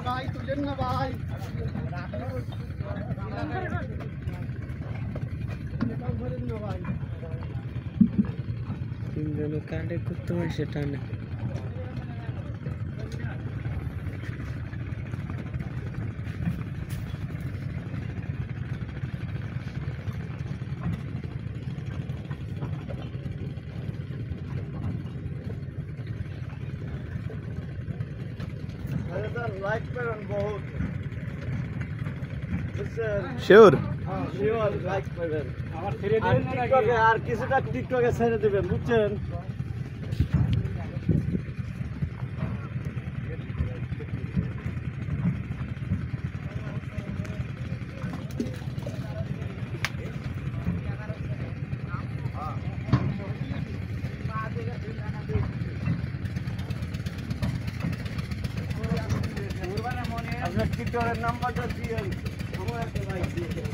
ভাই তুলেন না ভাই, তিনজনে কাটে করতে হয় সেটা না। লাইক করেন বহুত, শিওর শিওর লাইক করেন। আর টিকটকে আর কিছুটা টিকটকে ছেড়ে দেবেন, বুঝছেন? আপনার টিকটকের নাম্বারটা দিয়েন, আমার একটা লাইক দিয়ে দেন।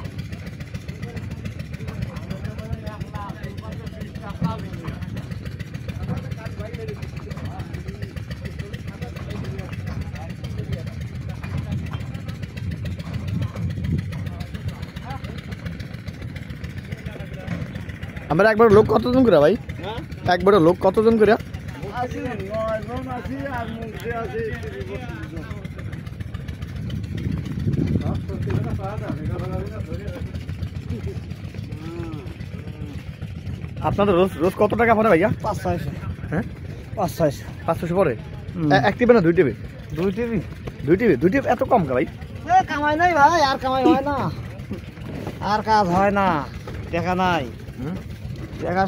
আমরা একবার লোক কতজন করে ভাই? হ্যাঁ, একবার লোক কতজন করে? আছি 9 জন আছি, আর মুখে আছে 30-32 জন। আপনাদের রোজ রোজ কত টাকা পড়ে ভাইয়া? 500। হ্যাঁ 500 500 পড়ে। এক টিপে না দুই টিপে? 2 টিভি। দুই টিপ এত কম কা ভাই? কামাই নাই ভাই, আর কামাই হয় না, আর কাজ হয় না, টাকা নাই, টাকা